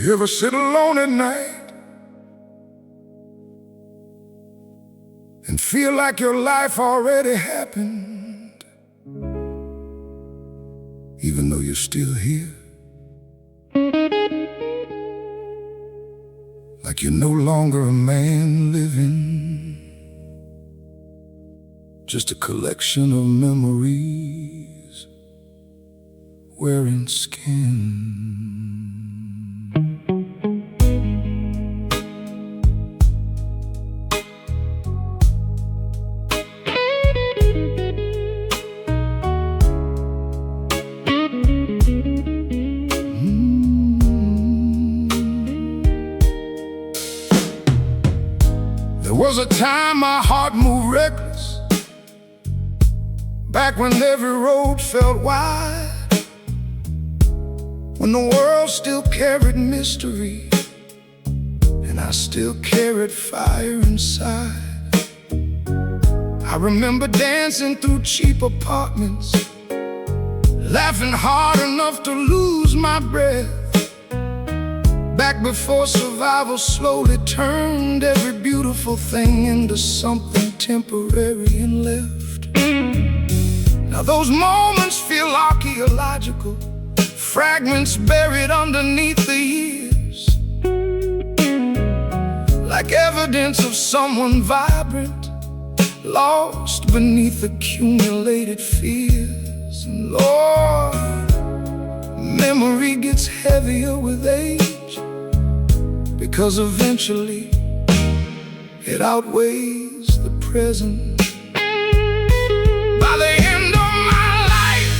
You ever sit alone at night and feel like your life already happened, even though you're still here? Like you're no longer a man living, just a collection of memories wearing skin. There was a time my heart moved reckless, back when every road felt wide, when the world still carried mystery and I still carried fire inside. I remember dancing through cheap apartments, laughing hard enough to lose my breath, back before survival slowly turned every beautiful thing into something temporary and left. Now those moments feel archaeological, fragments buried underneath the years, like evidence of someone vibrant, lost beneath accumulated fears. And Lord, memory gets heavier with age, because eventually it outweighs the present. By the end of my life,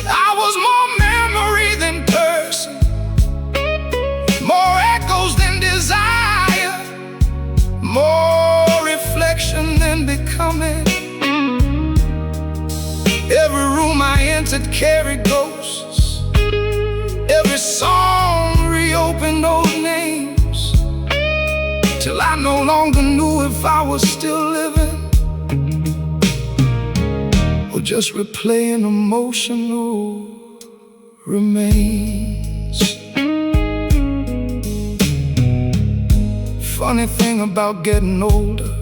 I was more memory than person, more echoes than desire, more reflection than becoming. Every room I entered carried ghosts, every song reopened old names, till I no longer knew if I was still living or just replaying emotional remains. Funny thing about getting older,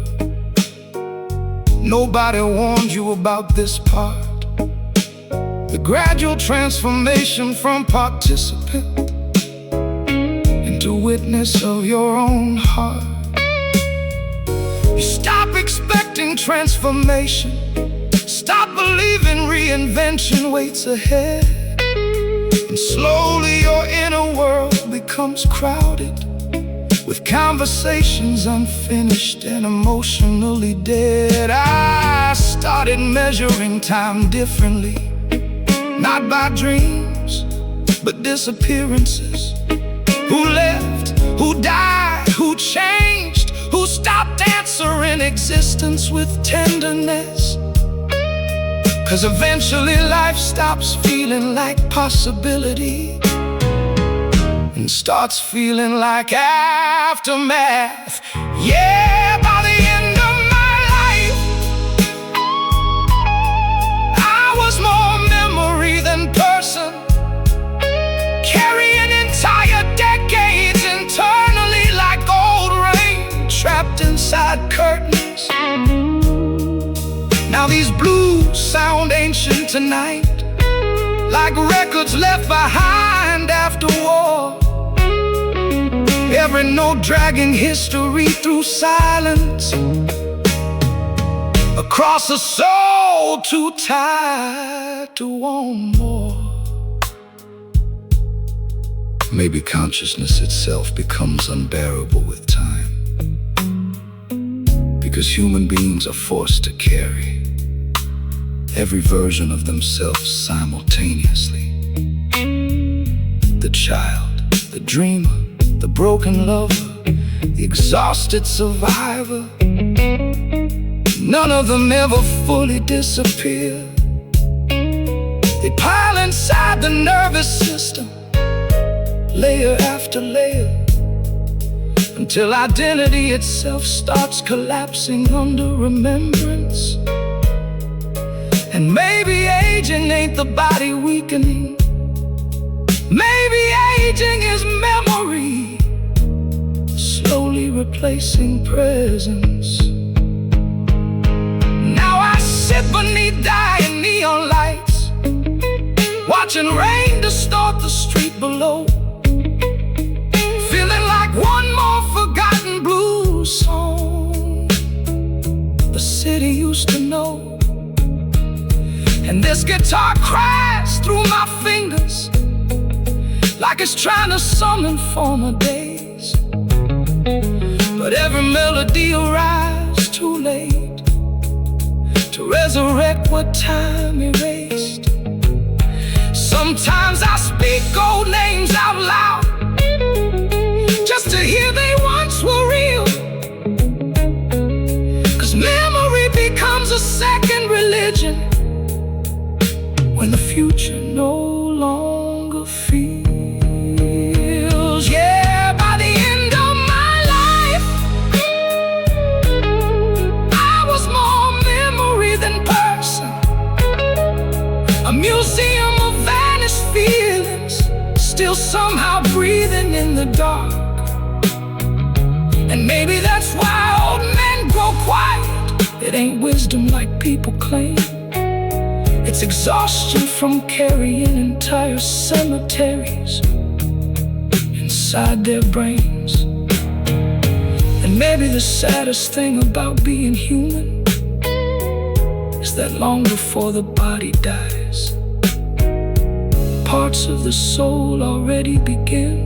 nobody warned you about this part, the gradual transformation from participant into witness of your own heart. You stop expecting transformation, stop believing reinvention waits ahead, and slowly your inner world becomes crowded with conversations unfinished and emotionally dead. I started measuring time differently, not by dreams, but disappearances. Who left, who died, who changed, who stopped answering existence with tenderness. 'Cause eventually life stops feeling like possibility and starts feeling like aftermath. Yeah, by the end of my life, I was more memory than person, carrying entire decades internally like gold rain trapped inside curtains. Now these blues sound ancient tonight, like records left behind after war. Every note dragging history through silence, across a soul too tired to want more. Maybe consciousness itself becomes unbearable with time, because human beings are forced to carry every version of themselves simultaneously. The child, the dreamer, the broken lover, the exhausted survivor. None of them ever fully disappear. They pile inside the nervous system, layer after layer, until identity itself starts collapsing under remembrance. And maybe aging ain't the body weakening, Maybe aging is memory, slowly replacing presence. Now I sit beneath dying neon lights, watching rain distort the street below, feeling like one more forgotten blues song the city used to know. And this guitar cries through my fingers like it's trying to summon former days. But every melody arrives too late to resurrect what time erased. Sometimes I speak old names out loud just to hear they once were real. 'Cause memory becomes a second religion when the future no longer feels. Yeah, by the end of my life, I was more memory than person, a museum of vanished feelings, still somehow breathing in the dark. And maybe that's why old men grow quiet. It ain't wisdom like people claim. It's exhaustion from carrying entire cemeteries inside their brains. And maybe the saddest thing about being human is that long before the body dies, parts of the soul already begin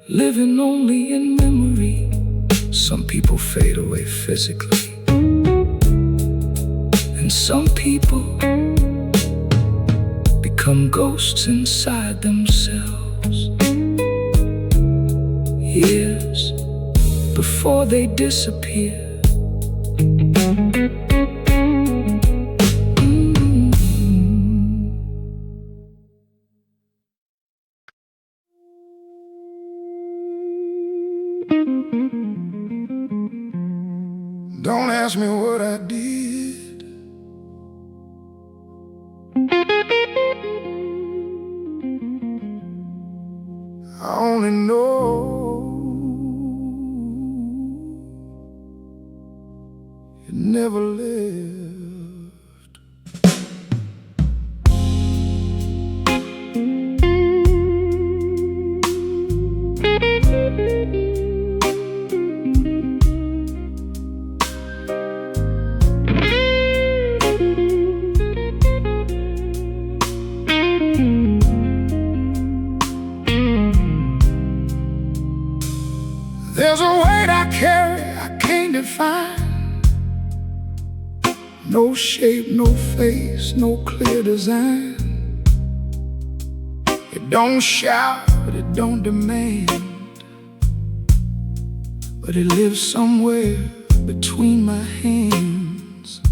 living only in memory. Some people fade away physically, and some people become ghosts inside themselves, years before they disappear. Don't ask me what I did. I only know it never lived. There's a weight I carry I can't define. No shape, no face, no clear design. It don't shout, it don't demand, but it lives somewhere between my hands.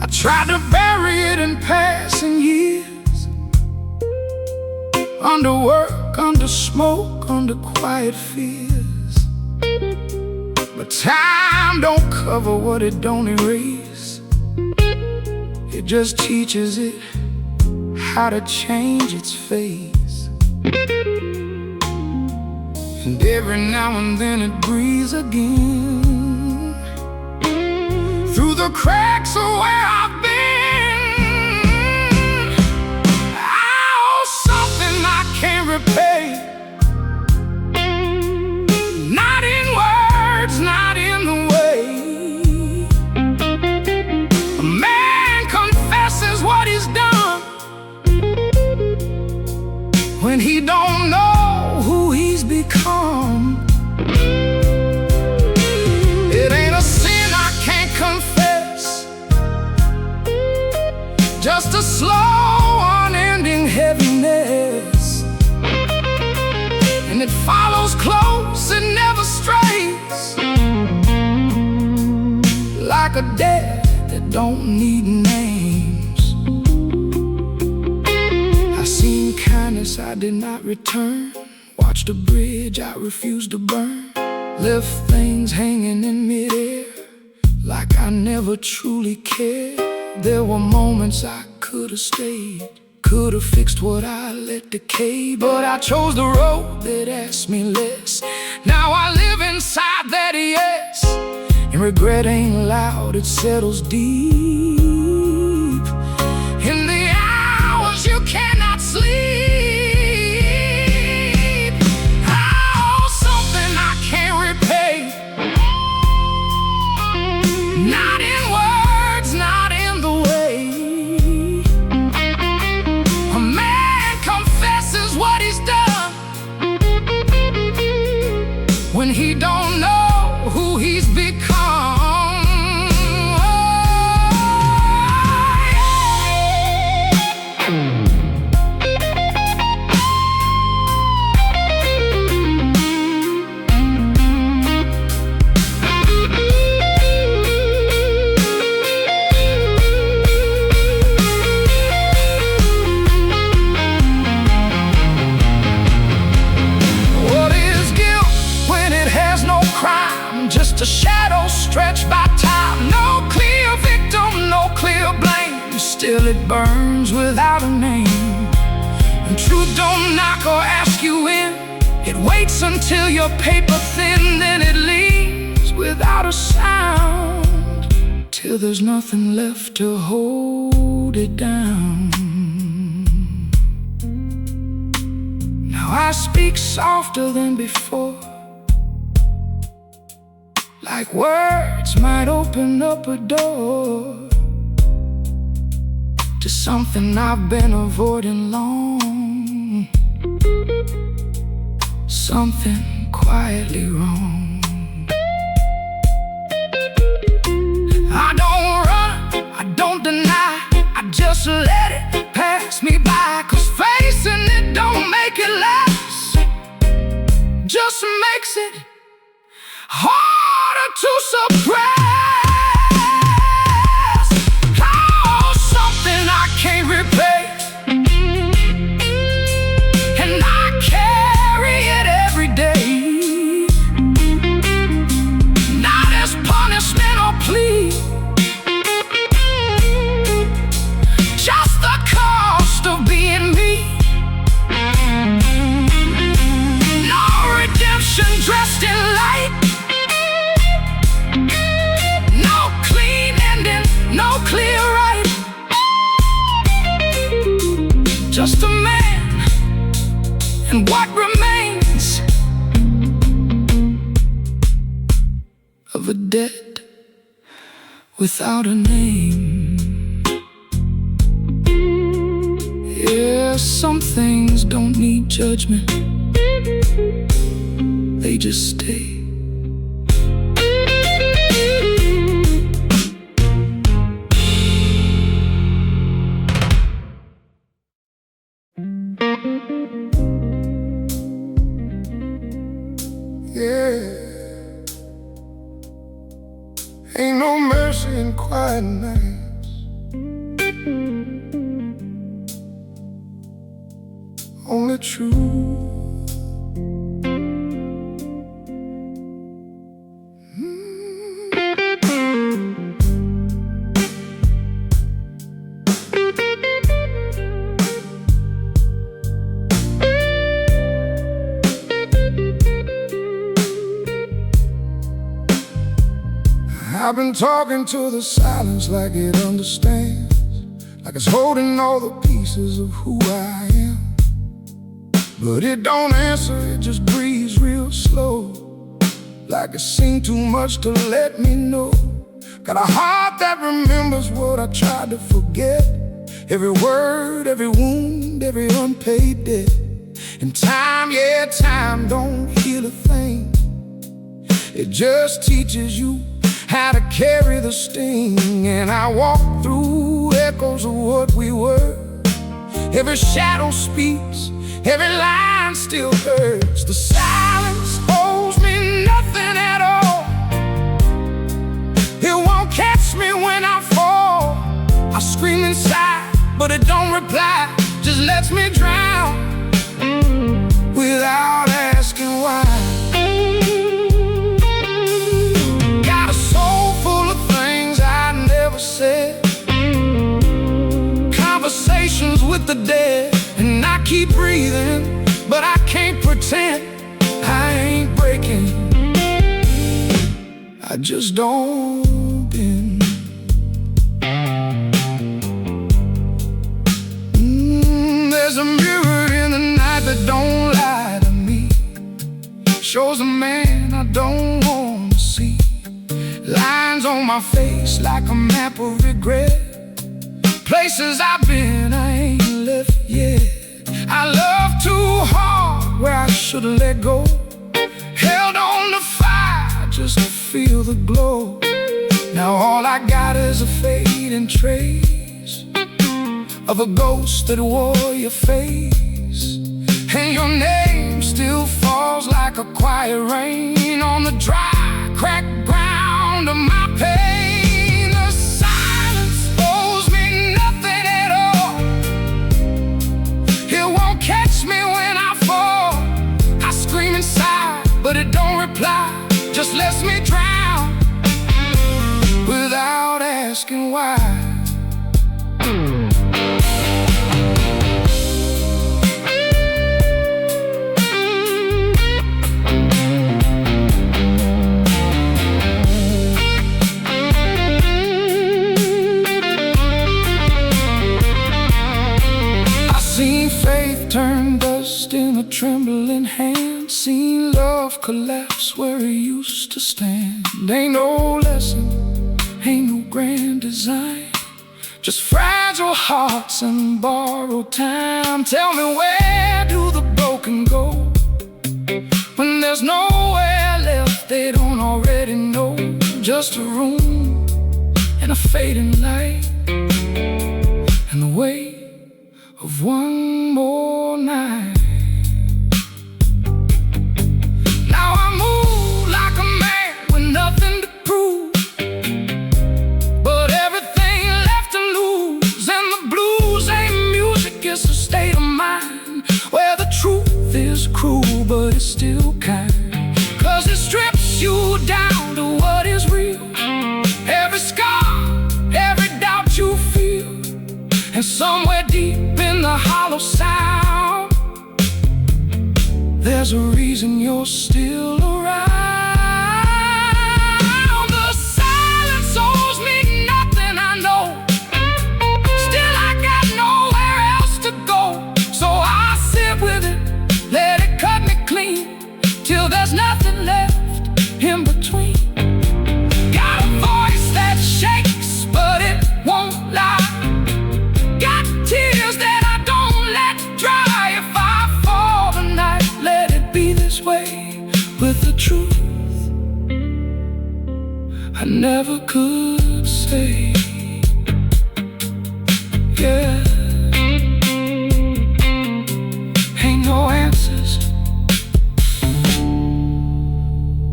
I tried to bury it in passing years, under work, under smoke, under quiet fears. But time don't cover what it don't erase. It just teaches it how to change its face. And every now and then it breathes again through the cracks of where I've been. I owe something I can't repay, not in words, not in the way a man confesses what he's done when he don't know who he's become. It ain't a sin I can't confess, just a slow, unending heaviness. And it follows close, it never strays, like a debt that don't need names. I seen kindness I did not return, watched a bridge I refused to burn, left things hanging in midair like I never truly cared. There were moments I could've stayed, could've fixed what I let decay. But I chose the road that asked me less. Now I live inside that yes, and regret ain't loud, it settles deep. In the hours you cannot sleep, I owe something I can't repay. Not in words, not in the way a man confesses what he's done when he don't know who he's become. Just a shadow stretched by time. No clear victim, no clear blame. Still it burns without a name. And truth don't knock or ask you in. It waits until you're paper thin. Then it leaves without a sound, till there's nothing left to hold it down. Now I speak softer than before, like words might open up a door to something I've been avoiding long, something quietly wrong. I don't run, I don't deny, I just let it pass me by. 'Cause facing it don't make it less, just makes it harder to suppress. Oh, something I can't replace, and I carry it every day, not as punishment or plea, just the cost of being me. No redemption dressed in light, no clear right, just a man and what remains of a dead without a name. Yeah, some things don't need judgment, they just stay. Yeah, ain't no mercy in quiet nights, only truth. I've been talking to the silence like it understands, like it's holding all the pieces of who I am. But it don't answer, it just breathes real slow, like it's seen too much to let me know. Got a heart that remembers what I tried to forget, every word, every wound, every unpaid debt. And time, yeah, time don't heal a thing, it just teaches you how to carry the sting. And I walk through echoes of what we were, every shadow speaks, every line still hurts. The silence owes me nothing at all, it won't catch me when I fall. I scream inside, but it don't reply, just lets me drown without asking why. Said dead. And I keep breathing, but I can't pretend I ain't breaking. I just don't bend. There's a mirror in the night that don't lie to me. Shows a man I don't want to see. Lines on my face like a map of regret. Places I've been I ain't left yet. I love too hard where I should've let go. Held on to fire just to feel the glow. Now all I got is a fading trace of a ghost that wore your face. And your name still falls like a quiet rain on the dry, cracked ground of my pain. The silence owes me nothing at all. It won't catch me when I fall. I scream inside, but it don't reply. Just lets me drown without asking why. Turn dust in a trembling hand. Seen love collapse where it used to stand. Ain't no lesson, ain't no grand design, just fragile hearts and borrowed time. Tell me, where do the broken go when there's nowhere left they don't already know? Just a room and a fading light and the weight of one more night. Now I move like a man with nothing to prove, but everything left to lose. And the blues ain't music, it's a state of mind where the truth is cruel, but it's still kind. 'Cause it strips you down to what is real. Every scar, every doubt you feel, and somewhere deep in the hollow sound, there's a reason you're still around. The silence owes me nothing, I know. Still I got nowhere else to go. So I sit with it, let it cut me clean, till there's nothing left in between. Got a voice that shakes, but it won't lie. Got tears that I don't let dry. If I fall tonight, let it be this way. With the truth I never could say. Yeah, ain't no answers,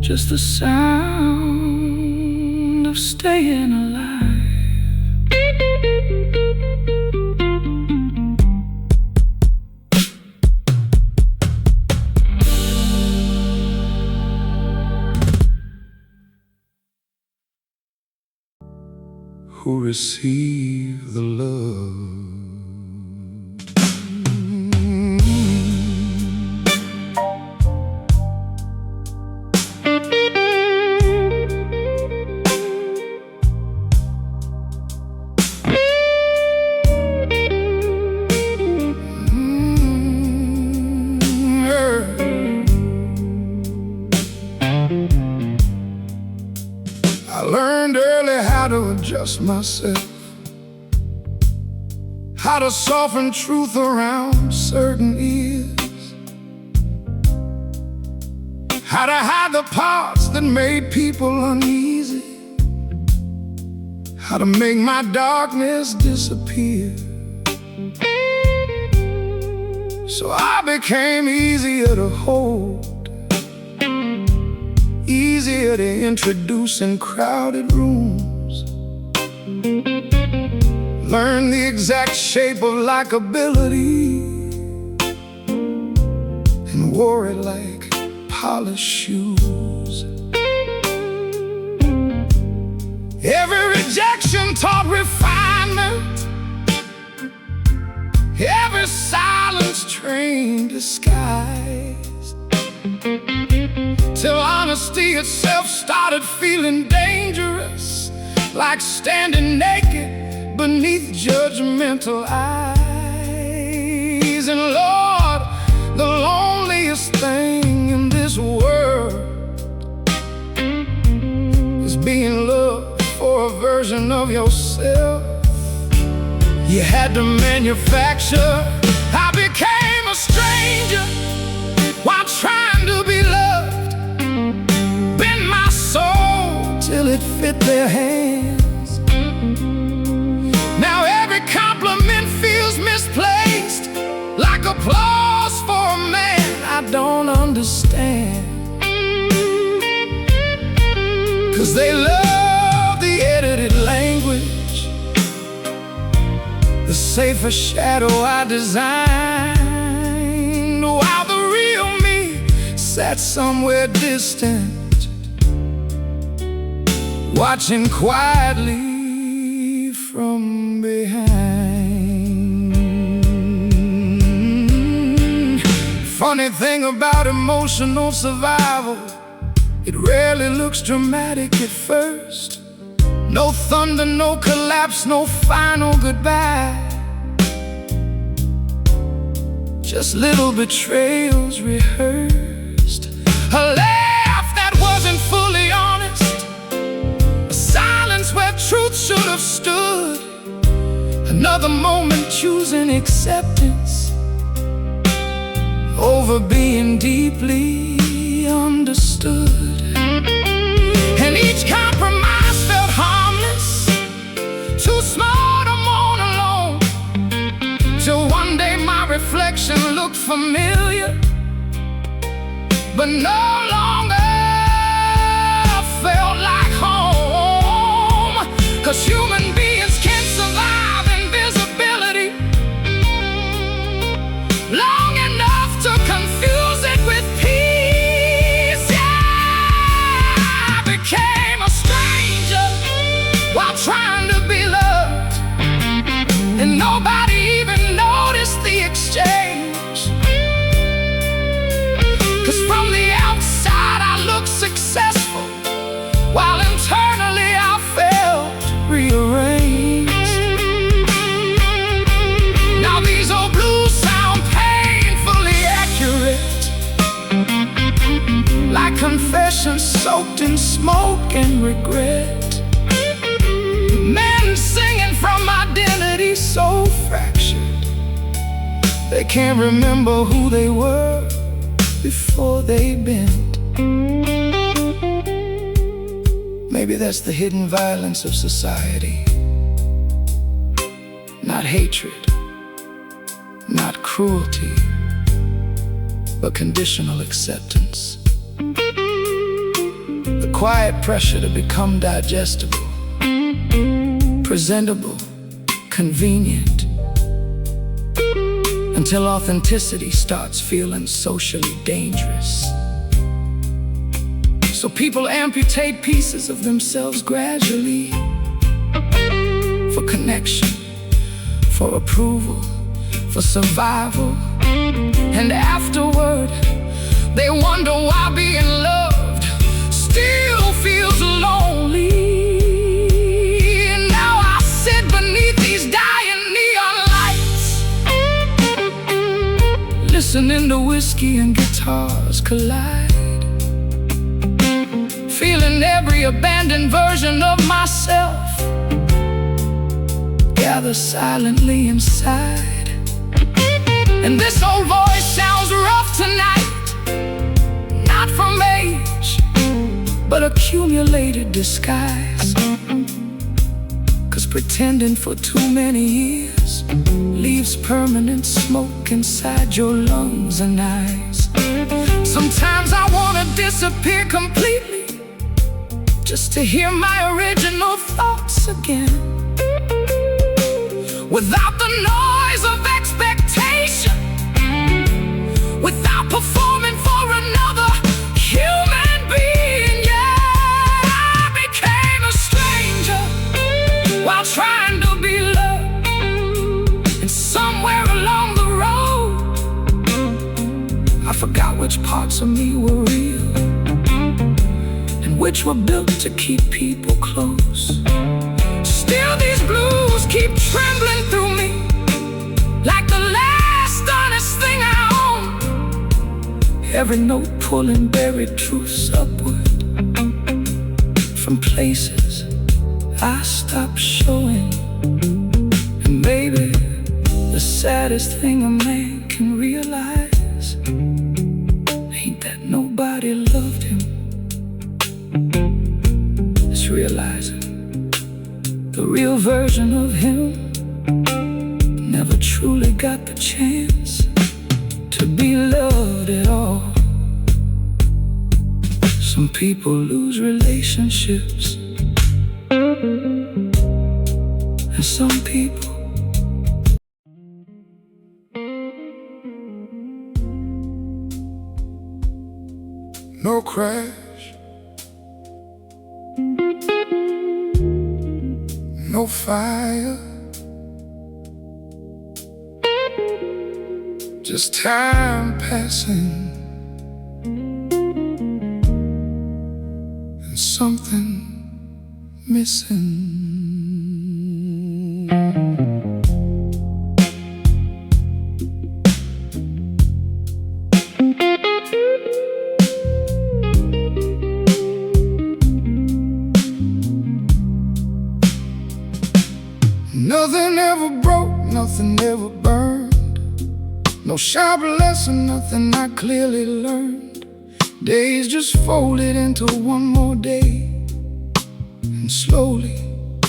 just the sound of staying alive. Who receive the love. I learned early how to adjust myself, how to soften truth around certain ears, how to hide the parts that made people uneasy, how to make my darkness disappear. So I became easier to hold, easier to introduce in crowded rooms. Learn the exact shape of likability and wore it like polished shoes. Every rejection taught refinement, every silence trained disguise, till honesty itself started feeling dangerous, like standing naked beneath judgmental eyes. And Lord, the loneliest thing in this world is being loved for a version of yourself you had to manufacture. I became a stranger while trying to be loved, bent my soul till it fit their hands. Now every compliment feels misplaced, like applause for a man I don't understand. 'Cause they love the edited language, the safer shadow I designed, while the real me sat somewhere distant, watching quietly from behind. Funny thing about emotional survival, it rarely looks dramatic at first. No thunder, no collapse, no final goodbye, just little betrayals rehearsed. A laugh that wasn't fully honest, a silence where truth should have stood, another moment choosing acceptance over being deeply understood. And each compromise felt harmless, too small to mourn alone, till one day my reflection looked familiar, but no longer felt like home. 'Cause human beings can survive invisibility long enough to confuse it with peace. Yeah, I became a stranger while trying to be loved, and nobody even noticed the exchange. 'Cause from the outside I looked successful, while internally I felt rearranged. Now these old blues sound painfully accurate, like confessions soaked in smoke and regret. Men singing from identity so fractured, they can't remember who they were before they bent. Maybe that's the hidden violence of society. Not hatred, not cruelty, but conditional acceptance. The quiet pressure to become digestible, presentable, convenient, until authenticity starts feeling socially dangerous. So people amputate pieces of themselves gradually, for connection, for approval, for survival. And afterward, they wonder why being loved still feels lonely. And now I sit beneath these dying neon lights, listening to whiskey and guitars collide, feeling every abandoned version of myself gather silently inside. And this old voice sounds rough tonight, not from age, but accumulated disguise. 'Cause pretending for too many years leaves permanent smoke inside your lungs and eyes. Sometimes I wanna disappear completely, just to hear my original thoughts again, without the noise of expectation, without performing for another human being. Yeah, I became a stranger while trying to be loved, and somewhere along the road forgot which parts of me were real and which were built to keep people close. Still these blues keep trembling through me, like the last honest thing I own. Every note pulling buried truths upward from places I stopped showing. And maybe the saddest thing a man can realize ain't that nobody loved him. It's realizing the real version of him never truly got the chance to be loved at all. Some people lose relationships, and some people no crash, no fire, just time passing and something missing. Nothing ever broke, nothing ever burned. No sharp lesson, nothing I clearly learned. Days just folded into one more day, and slowly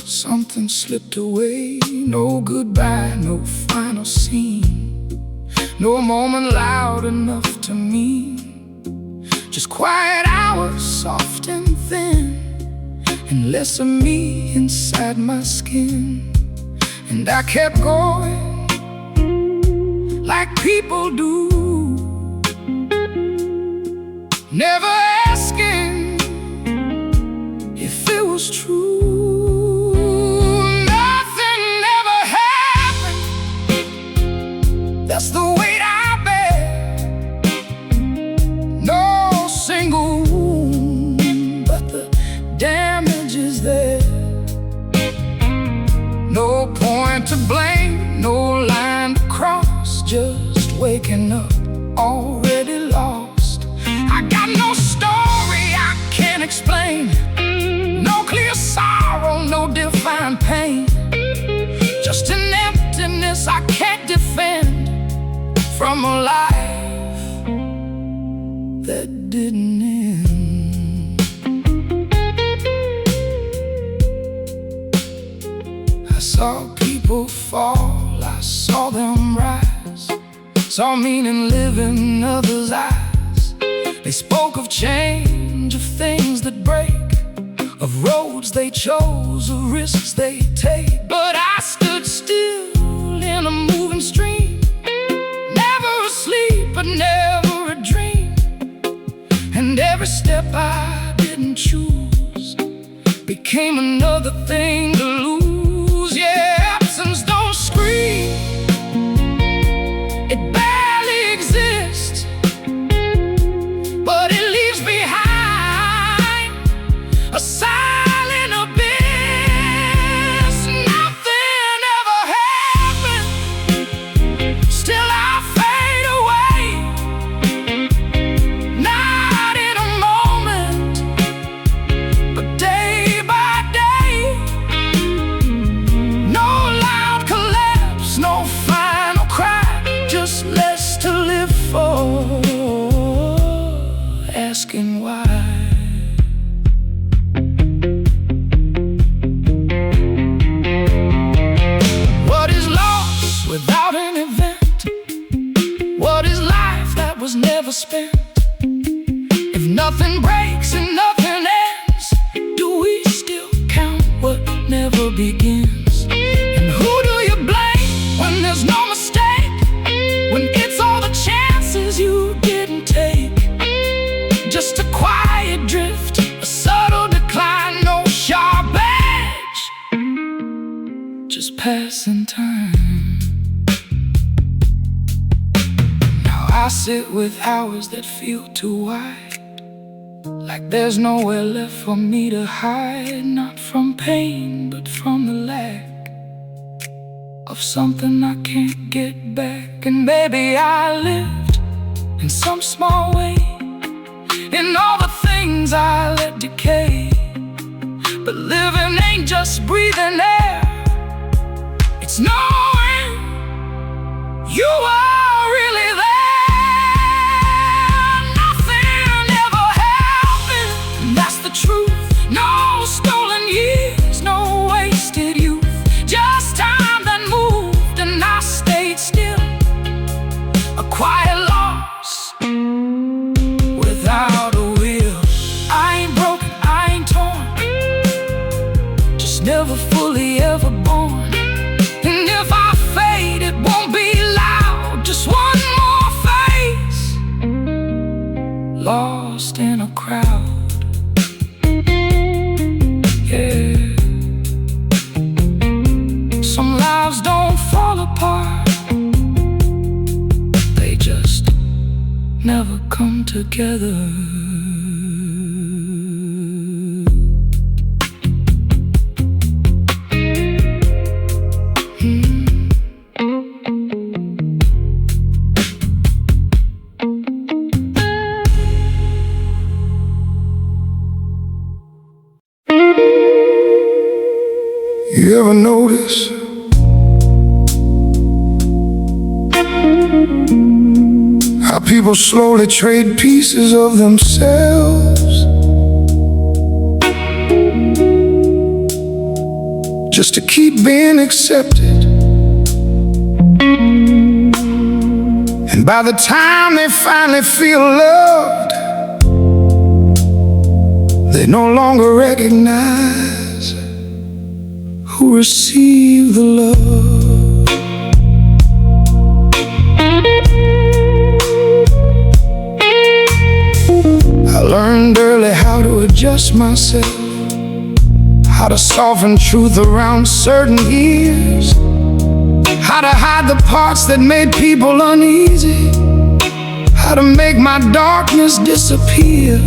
something slipped away. No goodbye, no final scene, no moment loud enough to mean. Just quiet hours, soft and thin, and less of me inside my skin. And I kept going like people do, never asking if it was true. Nothing ever happened, that's the weight I bear. No single wound, but the damage is there. No point to blame, no line to cross, just waking up already lost. I got no story I can't explain, no clear sorrow, no defined pain, just an emptiness I can't defend from a life that didn't end. I saw people fall, I saw them rise, saw meaning live in others' eyes. They spoke of change, of things that break, of roads they chose, of risks they take. But I stood still in a moving stream, never asleep but never a dream. And every step I didn't choose became another thing to lose. Yeah, absence don't scream, it barely exists, but it leaves behind a silent abyss. Nothing ever happened, still I fade away. Not in a moment, but day by day. No loud collapse, no final cry, just less to live for, asking why. What is lost without an event? What is life that was never spent? If nothing breaks and nothing ends, do we still count what never begins? And who do you blame when there's no mistake? When it's all the chances you didn't take? Just a quiet drift, a subtle decline, no sharp edge, just passing time. Now I I sit with hours that feel too wide, like there's nowhere left for me to hide. Not from pain, but from the lack of something I can't get back. And maybe I lived in some small way in all the things I let decay. But living ain't just breathing air, it's knowing you are really there. Nothing ever happened, and that's the truth. No stolen years, no wasted youth, just time that moved and I stayed still. A quiet loss without a will. I ain't broken, I ain't torn, just never fully ever born. And if I fade, it won't be loud, just one more face, lost in a crowd. Yeah. Some lives don't fall apart, they just never come together. You ever notice how people slowly trade pieces of themselves just to keep being accepted? And by the time they finally feel loved, they no longer recognize who received the love. I learned early how to adjust myself, how to soften truth around certain ears, how to hide the parts that made people uneasy, how to make my darkness disappear.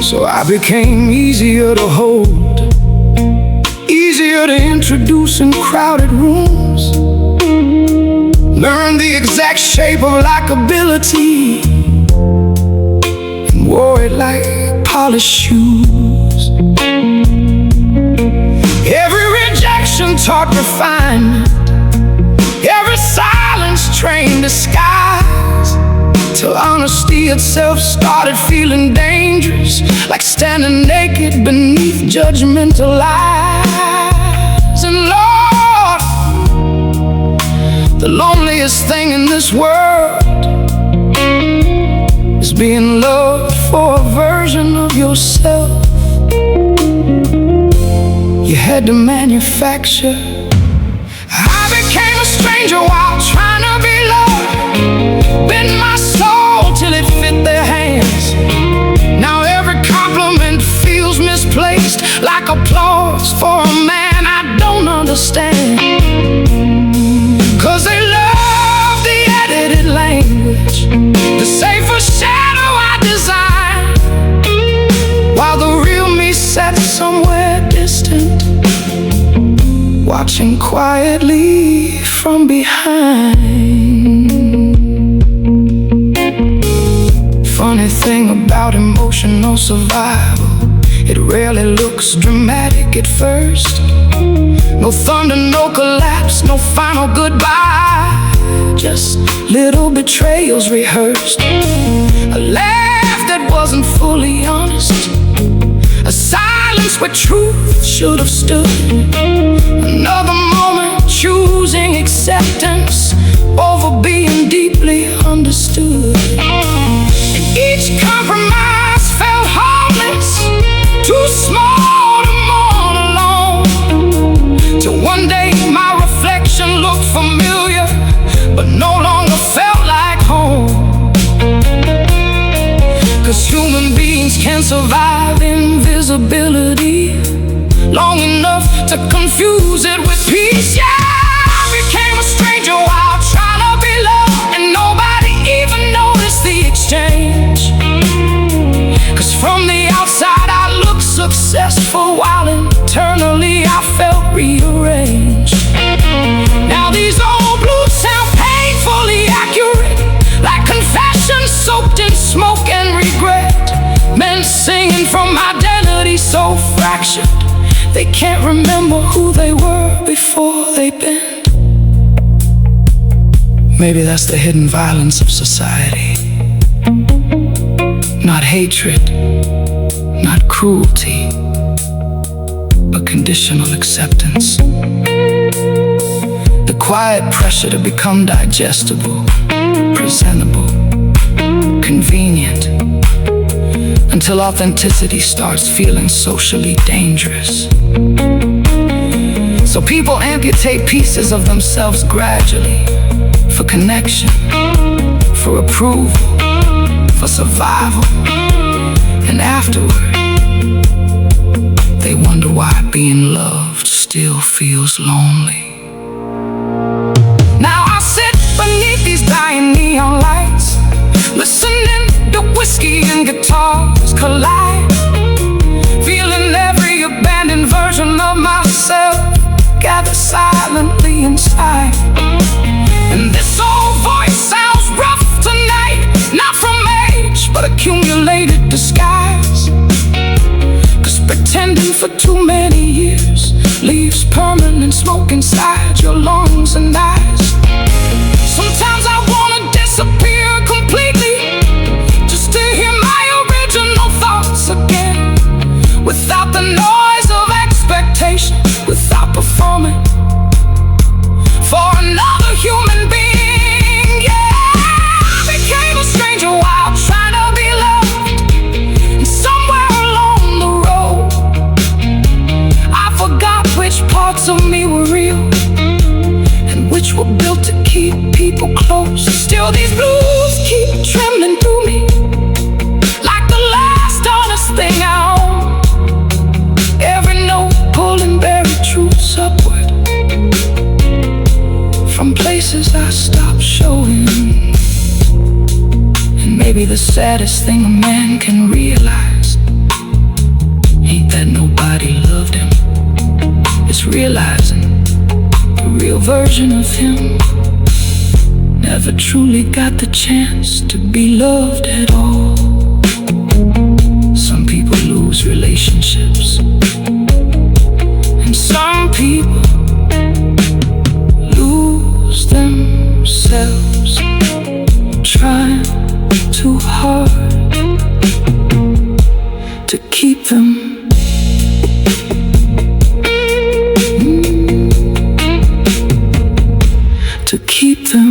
So I became easier to hold, easier to introduce in crowded rooms, learned the exact shape of likability and wore it like polished shoes. Every rejection taught refinement, every silence trained disguise, till honesty itself started feeling dangerous, like standing naked beneath judgmental eyes. And Lord, the loneliest thing in this world is being loved for a version of yourself you had to manufacture. I became a stranger while trying to be loved, bent my soul till it fit their hands. Now every compliment feels misplaced, like applause for a man I don't understand. Cause they love the edited language, the safer shadow I design, while the real me sat somewhere distant, watching quietly from behind. Funny thing about emotional survival, it rarely looks dramatic at first. No thunder, no collapse, no final goodbye, just little betrayals rehearsed. A laugh that wasn't fully honest, a silence where truth should have stood, another moment choosing acceptance over being deeply understood. And each compromise felt harmless, too small to mourn alone, till one day my reflection looked familiar, but no longer felt like home. Cause human beings can survive invisibility long enough to confuse it with peace. Yeah, I became a stranger while trying to be loved, outside I looked successful, while internally I felt rearranged. Now these old blues sound painfully accurate, like confessions soaked in smoke and regret. Men singing from identity so fractured, they can't remember who they were before they bent. Maybe that's the hidden violence of society. Not hatred, not cruelty, but conditional acceptance. The quiet pressure to become digestible, presentable, convenient, until authenticity starts feeling socially dangerous. So people amputate pieces of themselves gradually, for connection, for approval, for survival. And afterward, they wonder why being loved still feels lonely. Now I sit beneath these dying neon lights, listening to whiskey and guitars collide, feeling every abandoned version of myself gather silently inside. And this old voice sounds rough tonight, not from age, but accumulated disguise. 'Cause pretending for too many years leaves permanent smoke inside your lungs and eyes. Sometimes I wanna disappear completely, just to hear my original thoughts again, without the noise of expectation, without performing for another human being. Yeah, I became a stranger while trying to be loved, and somewhere along the road I forgot which parts of me were real and which were built to keep people close. Still these blues keep trembling through me, like the last honest thing I own. Every note pulling buried truths upward from places I stopped showing. And maybe the saddest thing a man can realize ain't that nobody loved him, it's realizing the real version of him never truly got the chance to be loved at all. Some people lose relationships, and some people lose themselves, trying too hard to keep them. To keep them.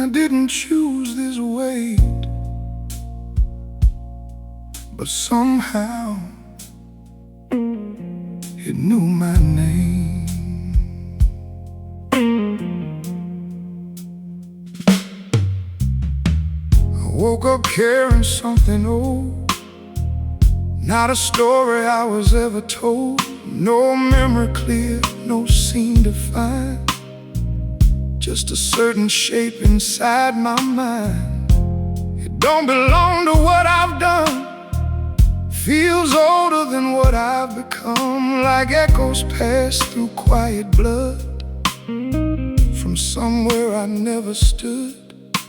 I didn't choose this way, but somehow it knew my name. I woke up carrying something old, not a story I was ever told. No memory clear, no scene defined, just a certain shape inside my mind. It don't belong to what I've done, feels older than what I've become, like echoes pass through quiet blood from somewhere I never stood.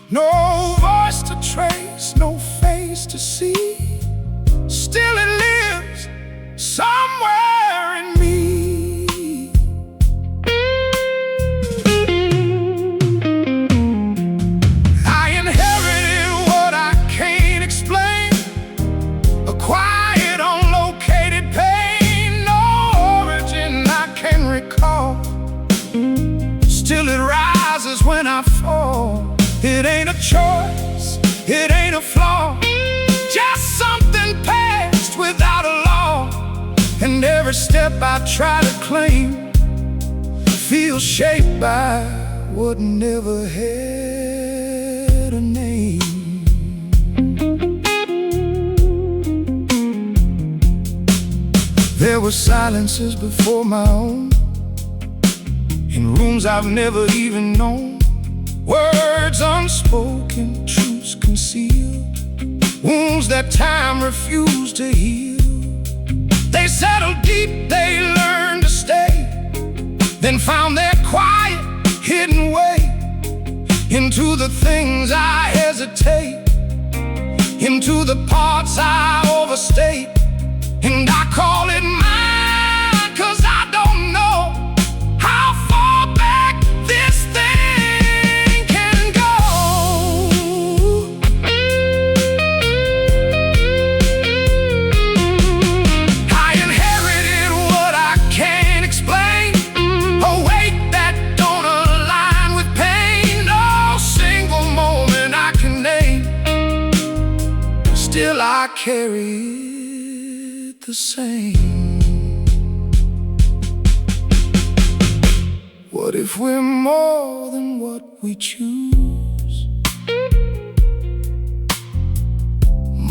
No voice to trace, no face to see, still it lives somewhere in me. I inherited what I can't explain, a quiet, unlocated pain, no origin I can recall. Still it rises when I fall. It ain't a choice, it ain't a flaw, just something past without a law. And every Every step I try to claim feels shaped by what never had a name. There were silences before my own, in rooms I've never even known. Words unspoken, truths concealed, wounds that time refused to heal. They settled deep, they learned to stay, then found their quiet, hidden way into the things I hesitate, into the parts I overstate. And I call it mine, 'cause I don't know how far back this thing can go. I inherited what I can't explain, a weight that don't align with pain. No single moment I can name, still I carry the same. What if we're more than what we choose?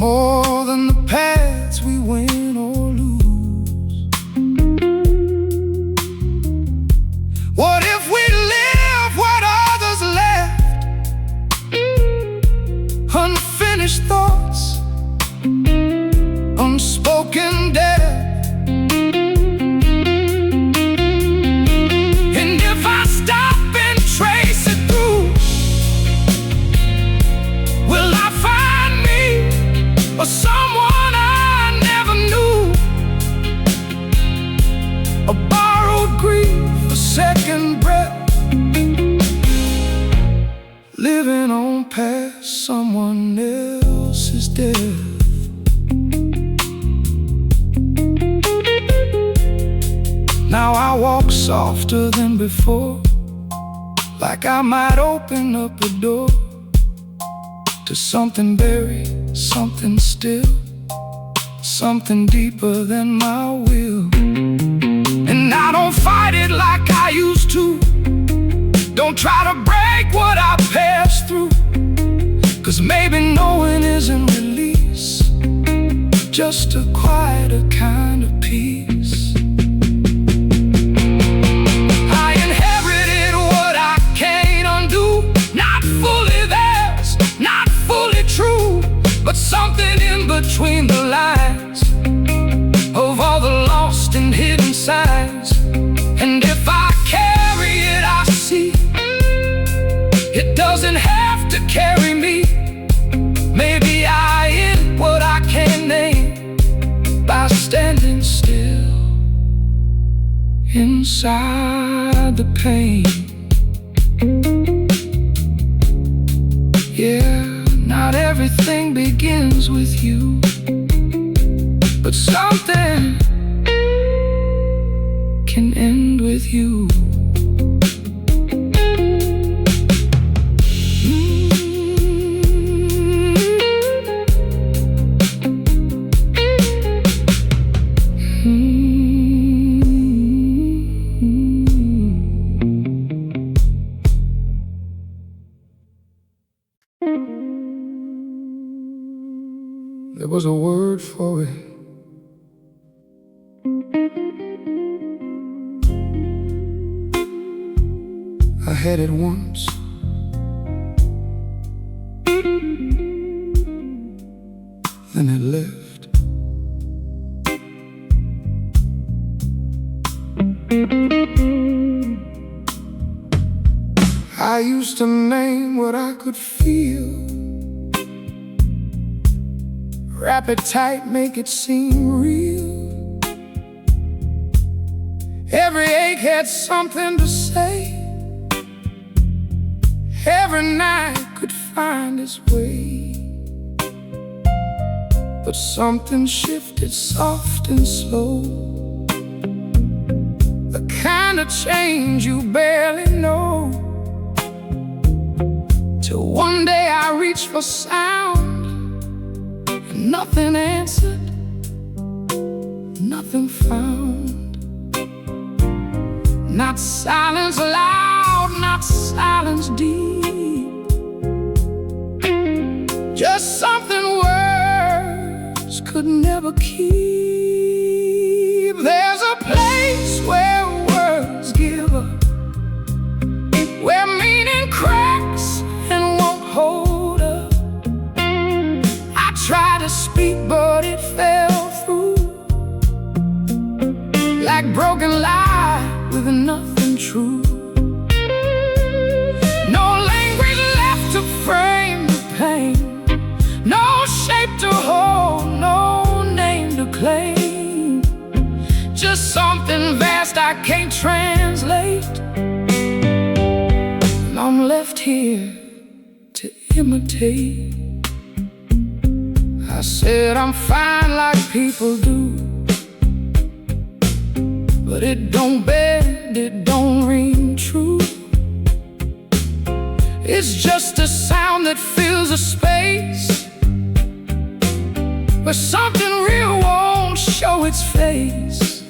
More than the paths we win or lose? What if we live what others left? Unfinished thoughts, unspoken death. And if I stop and trace it through, will I find me or someone I never knew? A borrowed grief, a second breath, living on past someone else's death. Now I walk softer than before, like I might open up a door to something buried, something still, something deeper than my will. And I don't fight it like I used to, don't try to break what I passed through, 'cause maybe knowing isn't release, just a quieter kind of peace. But something in between the lines of all the lost and hidden signs. And if I carry it, I see it doesn't have to carry me. Maybe I end what I can't name by standing still inside the pain. Yeah, not everything begins with you, but something can end with you. There was a word for it. I had it once, then it left. I used to name what I could feel, wrap it tight, make it seem real. Every ache had something to say, every night could find its way. But something shifted soft and slow, the kind of change you barely know. Till one day I reached for sound, nothing answered, nothing found. Not silence loud, not silence deep, just something words could never keep. There's a place where words give up, where meaning cracks and won't hold up. I tried to speak, but it fell through like broken lie with nothing true. No language left to frame the pain, no shape to hold, no name to claim. Just something vast I can't translate. And I'm left here to imitate. I said I'm fine like people do, but it don't bend, it don't ring true. It's just a sound that fills a space where something real won't show its face.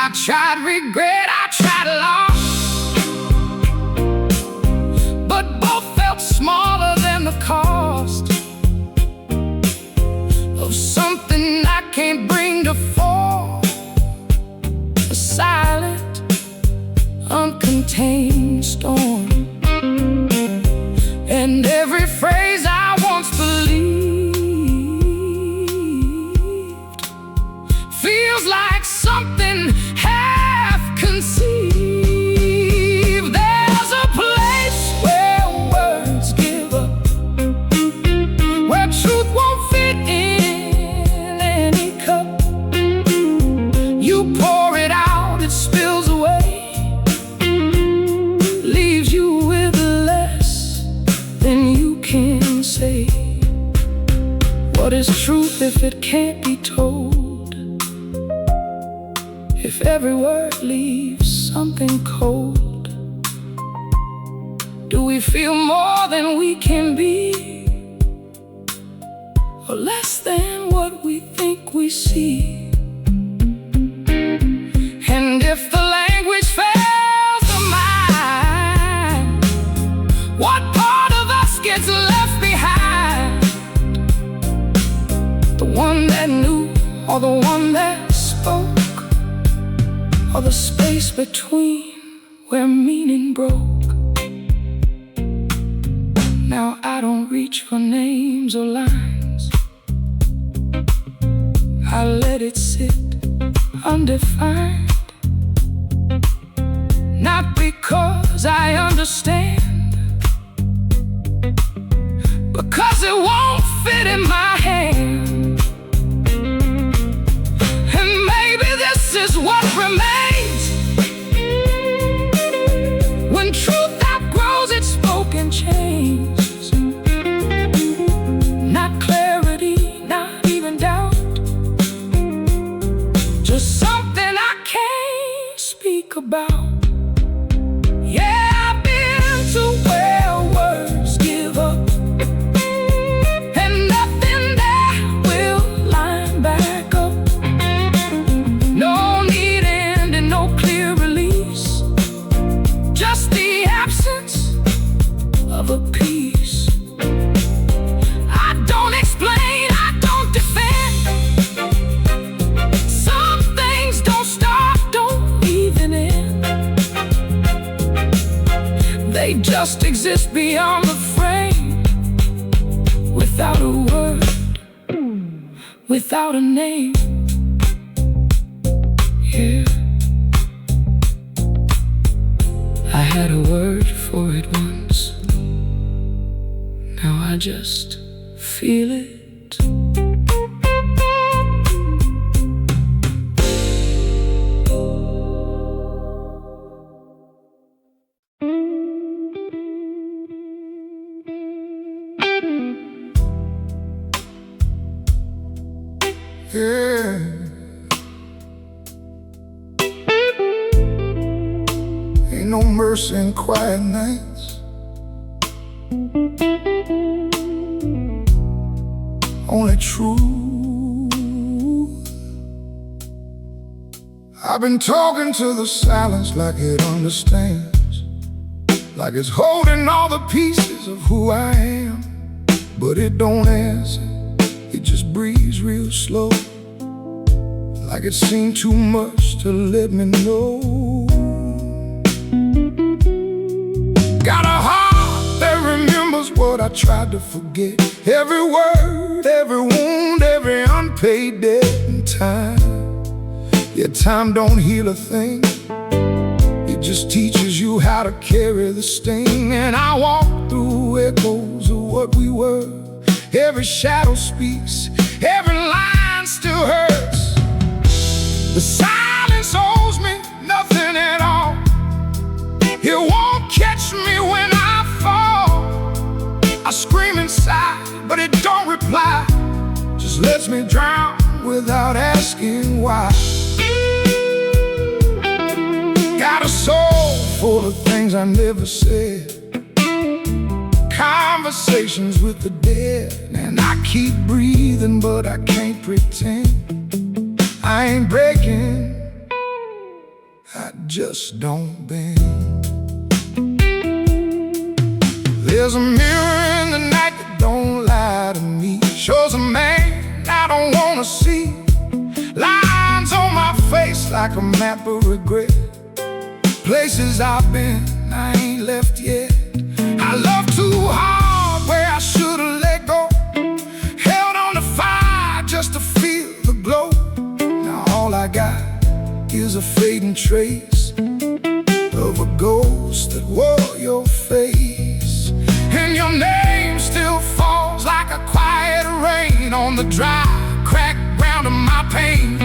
I tried regret, I tried loss, but both felt smaller than the cost of something I can't bring to fall. A silent, uncontained storm. And every phrase I once believed feels like something half conceived. There's a place where words give up, where truth won't fit in any cup. You pour it out, it spills away, leaves you with less than you can say. What is truth if it can't be told? If every word leaves something cold? Do we feel more than we can be, or less than what we think we see? And if the language fails the mind, what part of us gets left behind? The one that knew, or the one that spoke, or the space between where meaning broke? Now I don't reach for names or lines, I let it sit undefined. Not because I understand, because it won't fit in my hand. And maybe this is what remains, when truth outgrows its spoken changes. Not clarity, not even doubt, just something I can't speak about. Yeah, I've been to where words give up, and nothing there will line back up. No need end and no clear release, just the absence of a piece. I don't explain, I don't defend. Some things don't start, don't even end. They just exist beyond the frame, without a word, without a name. Yeah, I had a word for it once, now I just feel it. Yeah. Ain't no mercy in quiet nights, only truth. I've been talking to the silence like it understands, like it's holding all the pieces of who I am. But it don't answer, it just breathes real slow, like it's seen too much to let me know. Got a heart that remembers what I tried to forget. Every word, every wound, every unpaid debt in time. Yet time don't heal a thing, it just teaches you how to carry the sting. And I walk through echoes of what we were. Every shadow speaks, every line still hurts. The silence owes me nothing at all. It won't catch me when I fall. I scream inside, but it don't reply, just lets me drown without asking why. Got a soul full of things I never said, conversations with the dead. And I keep breathing, but I can't pretend I ain't breaking, I just don't bend. There's a mirror in the night that don't lie to me, shows a man I don't wanna see. Lines on my face like a map of regret, places I've been, I ain't left yet. I love too hard where I should've let go, held on to fire just to feel the glow. Now all I got is a fading trace of a ghost that wore your face. And your name still falls like a quiet rain on the dry, cracked ground of my pain.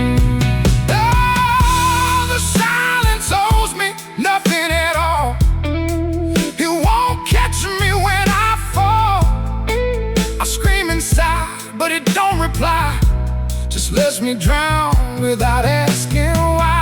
Oh, the silence owes me nothing at all. It won't catch me when I fall. I scream inside, but it don't reply, just lets me drown without asking why.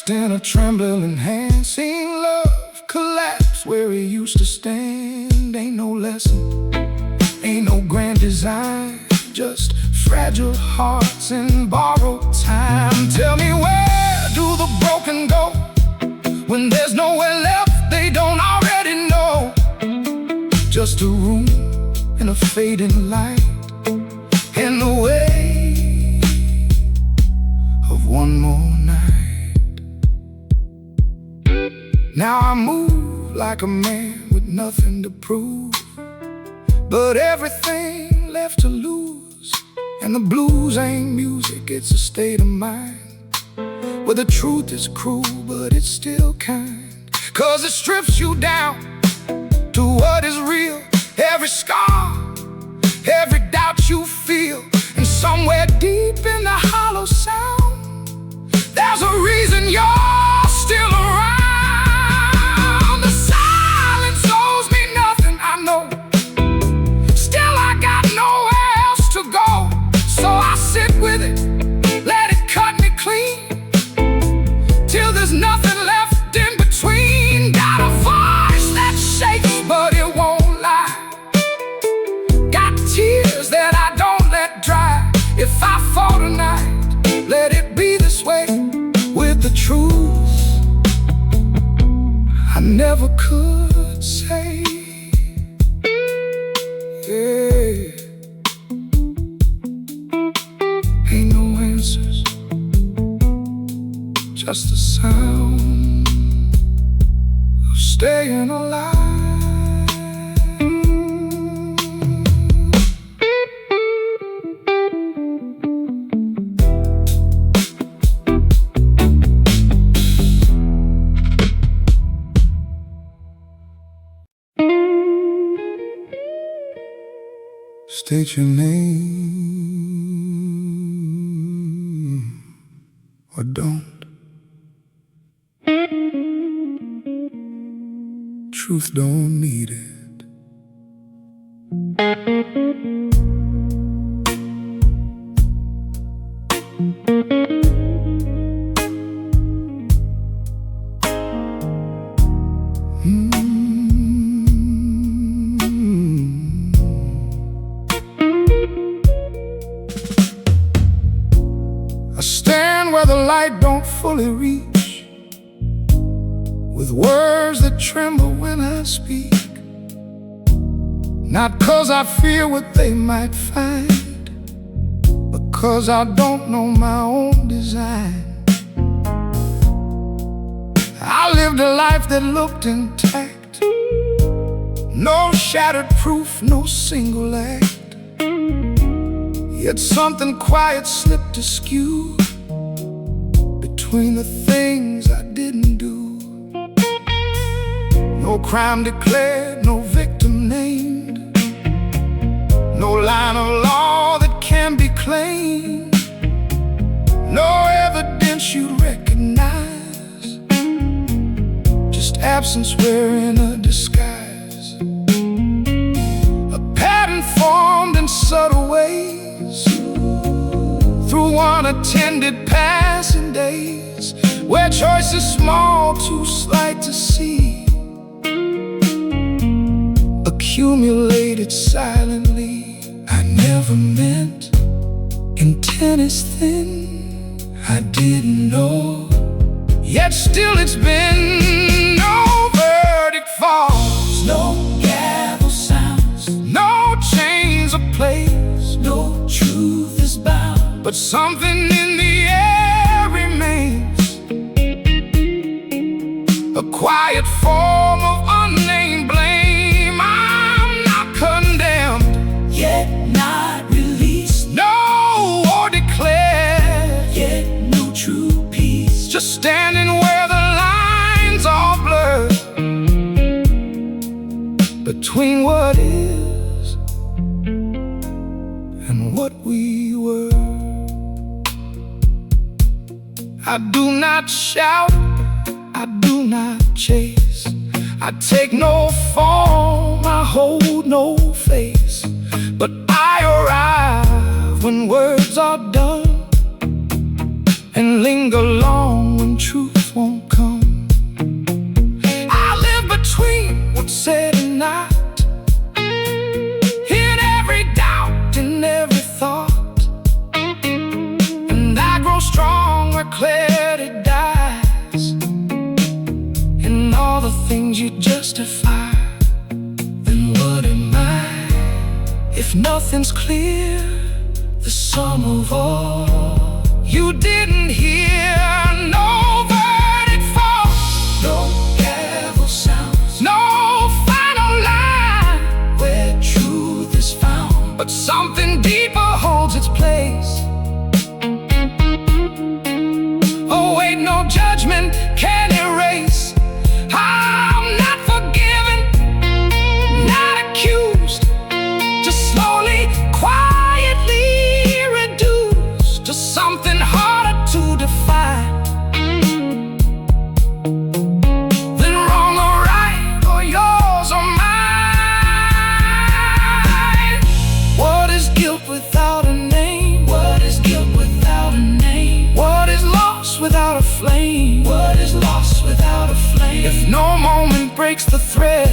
In a trembling hand, seen love collapse where it used to stand. Ain't no lesson, ain't no grand design, just fragile hearts and borrowed time. Tell me, where do the broken go when there's nowhere left they don't already know? Just a room in a fading light, in the way of one more night. Now I move like a man with nothing to prove, but everything left to lose. And the blues ain't music, it's a state of mind, where the truth is cruel, but it's still kind. 'Cause it strips you down to what is real. Every scar, every doubt you feel, and somewhere deep in the hollow sound, there's a reason you're still around. With it, let it cut me clean, till there's nothing left in between. Got a voice that shakes, but it won't lie. Got tears that I don't let dry. If I fall tonight, let it be this way. With the truth I never could say. Yeah. Ain't no answers, just the sound of staying alive. State your name or don't. Truth don't need it. light don't fully reach, with words that tremble when I speak. Not 'cause I fear what they might find, but 'cause I don't know my own design. I lived a life that looked intact, no shattered proof, no single act. Yet something quiet slipped askew between the things I didn't do. No crime declared, no victim named, no line of law that can be claimed, no evidence you'd recognize, just absence wearing a disguise. A pattern formed in subtle ways through unattended passing days, where choice is small, too slight to see, accumulated silently. I never meant intent is thin, I didn't know. Yet still it's been no verdict falls, no gavel sounds, no chains of place, no truth is bound, but something in the air remains, a quiet form of unnamed blame. I'm not condemned, yet not released, no or declared, yet no true peace. just standing where the lines are blurred between what is and what we were. I do not shout, I do not chase, I take no form, I hold no face, but I arrive when words are done, and linger long when truth won't come. I live between what's said and not, in every doubt, in every thought, and I grow strong where clarity dies, in all the things you justify. Then what am I, if nothing's clear, the sum of all you didn't hear? No verdict falls, No gavel sounds, no final line, where truth is found, but something deeper holds its place. Oh wait, no judgment can erase. I'm not forgiven, not accused, just slowly, quietly reduced to something harder to define than wrong or right, or yours or mine. What is guilt without a name? what is guilt without a name? What is lost without a flame? What is lost without a flame? If no moment breaks the thread,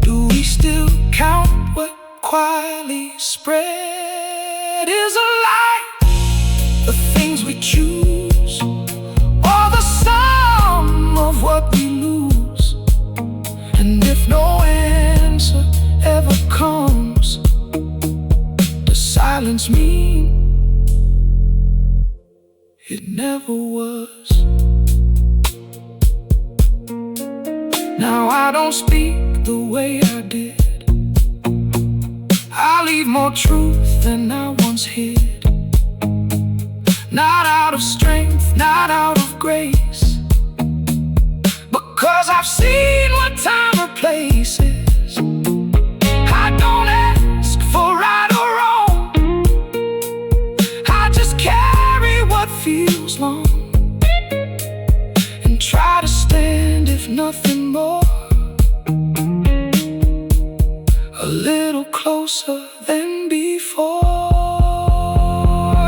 do we still count what quietly spread? Is a light the things we choose, or the sum of what we lose? And if no answer ever comes, does silence mean it never was? Now I don't speak the way I did, I leave more truth than I once hid. Not out of strength, not out of grace, because I've seen what time replaces. I don't ask for right or wrong, I just carry what feels long, and try to stand if nothing more, a little closer than before.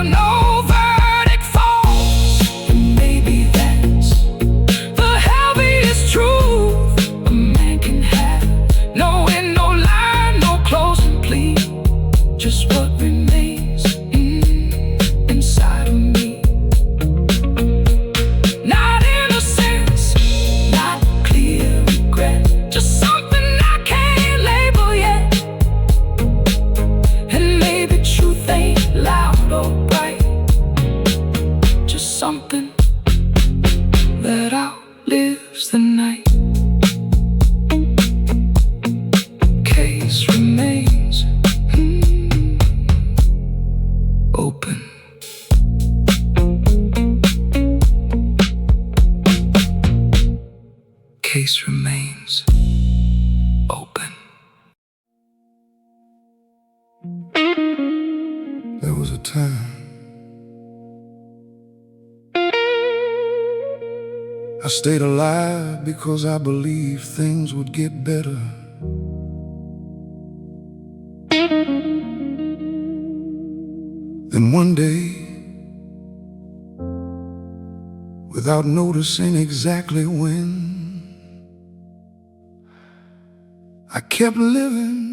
No verdict falls, and maybe that's the heaviest truth a man can have. No end, no line, no closing plea, just what remains inside of me. case remains open. There was a time I stayed alive because I believed things would get better. Then one day, without noticing exactly when, I kept living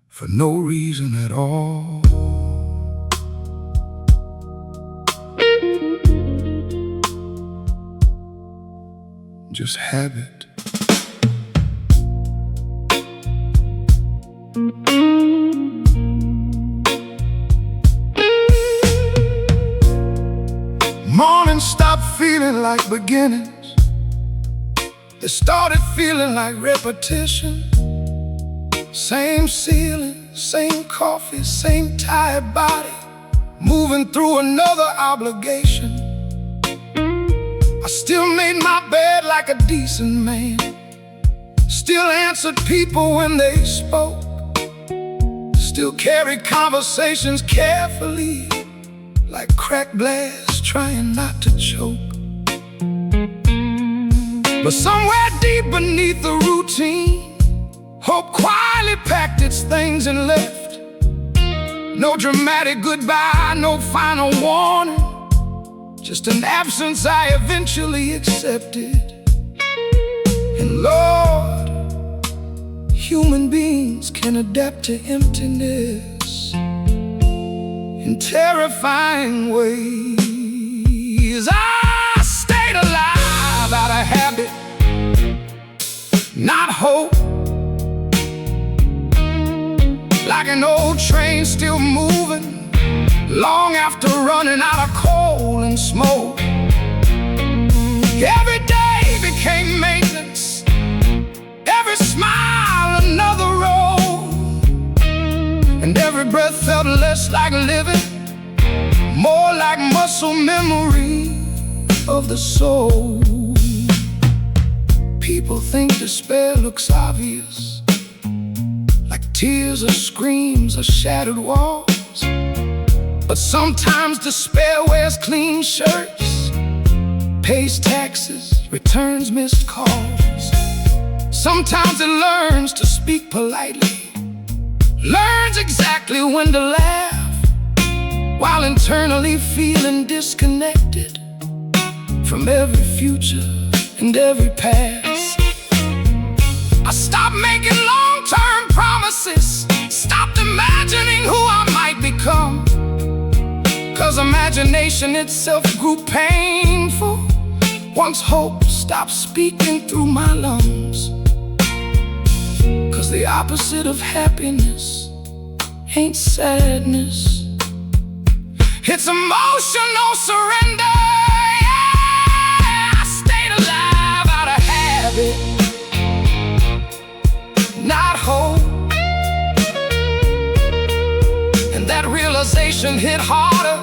for no reason at all. Just habit. Mornings stopped feeling like beginnings. They started feeling like repetition. Same ceiling, same coffee, same tired body, moving through another obligation. I still made my bed like a decent man, still answered people when they spoke, still carried conversations carefully, like cracked glass trying not to choke. But somewhere deep beneath the routine, hope quietly packed its things and left. No dramatic goodbye, no final warning, just an absence I eventually accepted. And Lord, human beings can adapt to emptiness in terrifying ways. I stayed alive out of habit, not hope. Like an old train still moving, long after running out of coal and smoke. Every day became maintenance, every smile another road, and every breath felt less like living, more like muscle memory of the soul. People think despair looks obvious, like tears or screams or shattered walls. But sometimes despair wears clean shirts, pays taxes, returns missed calls. Sometimes it learns to speak politely, learns exactly when to laugh, while internally feeling disconnected from every future and every past. I stopped making long-term promises, stopped imagining who I might become, 'cause imagination itself grew painful once hope stopped speaking through my lungs. 'Cause the opposite of happiness ain't sadness, it's emotional surrender. Yeah, I stayed alive out of habit, not hope. And that realization hit harder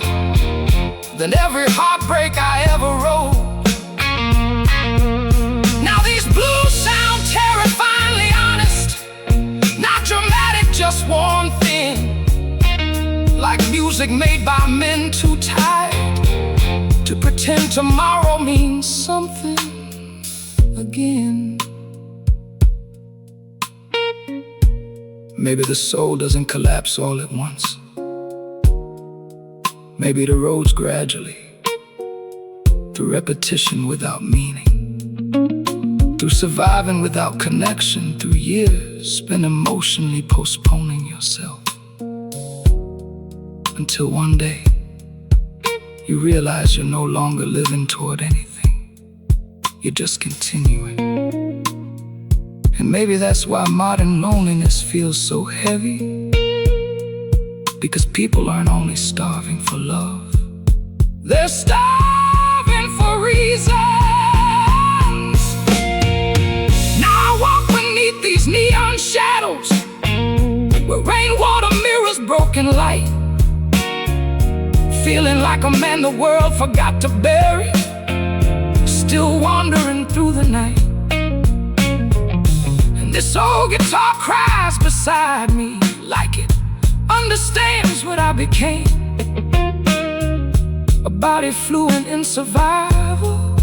than every heartbreak I ever wrote. Now these blues sound terrifyingly honest, not dramatic, just worn thin, like music made by men too tired to pretend tomorrow means something again. Maybe the soul doesn't collapse all at once. Maybe the road's gradually, through repetition without meaning, through surviving without connection, through years spent emotionally postponing yourself, until one day you realize you're no longer living toward anything, you're just continuing. And maybe that's why modern loneliness feels so heavy, because people aren't only starving for love, they're starving for reasons. Now I walk beneath these neon shadows, where rainwater mirrors broken light, feeling like a man the world forgot to bury, still wandering through the night. And this old guitar cries beside me like it understands what I became. A body fluent in survival,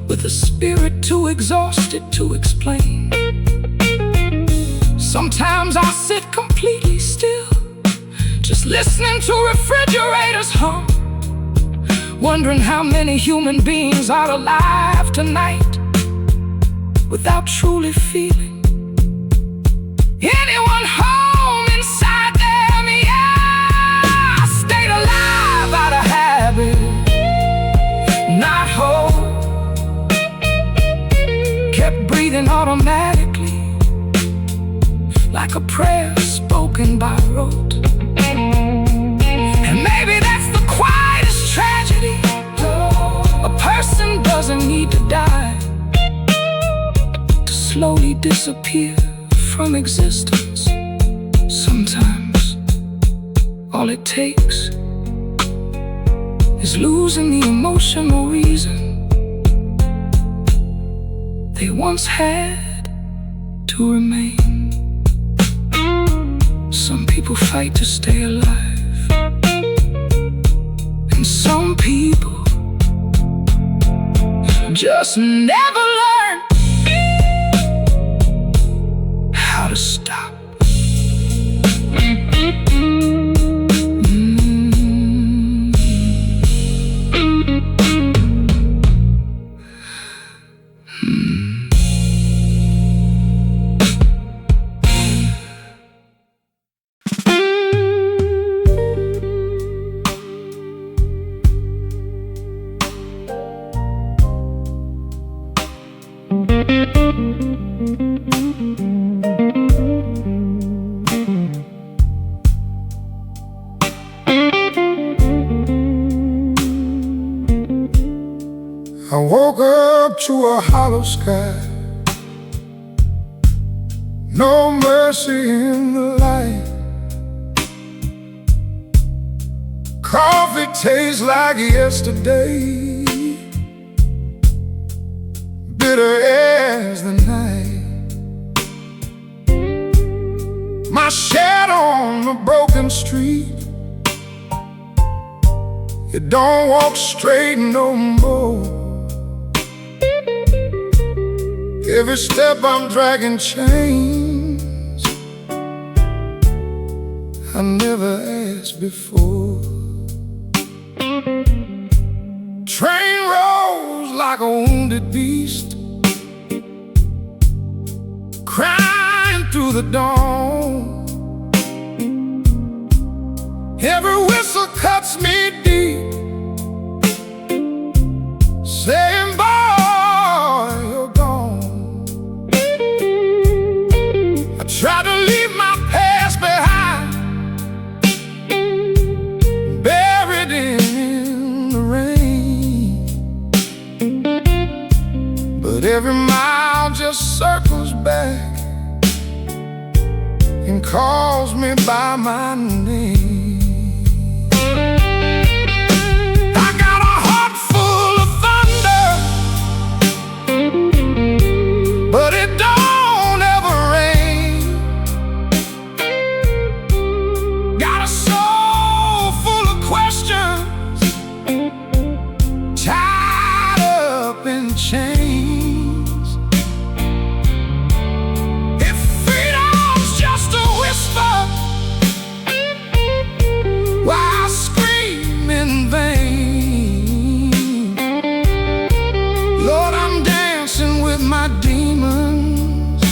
with a spirit too exhausted to explain. Sometimes I sit completely still, just listening to refrigerators hum, wondering how many human beings are alive tonight without truly feeling anyone home inside them. Yeah, I stayed alive out of habit, not whole. Kept breathing automatically, like a prayer spoken by rote. And maybe that's the quietest tragedy. A person doesn't need to die to slowly disappear from existence. Sometimes all it takes is losing the emotional reason they once had to remain. Some people fight to stay alive, and some people just never learn how to stop. I woke up to a hollow sky, no mercy in the light. Coffee tastes like yesterday, bitter as the night. My shadow on the broken street, it don't walk straight no more. Every step I'm dragging chains I never asked before. Train rolls like a wounded beast, crying through the dawn. Every whistle cuts me deep, saying, boy, you're gone. I tried to leave my past behind, buried in the rain. But every mile just circles back and calls me by my name. I got a heart full of thunder, but it don't ever rain. Got a soul full of questions, tied up in chains. If freedom's just a whisper, why I scream in vain? Lord, I'm dancing with my demons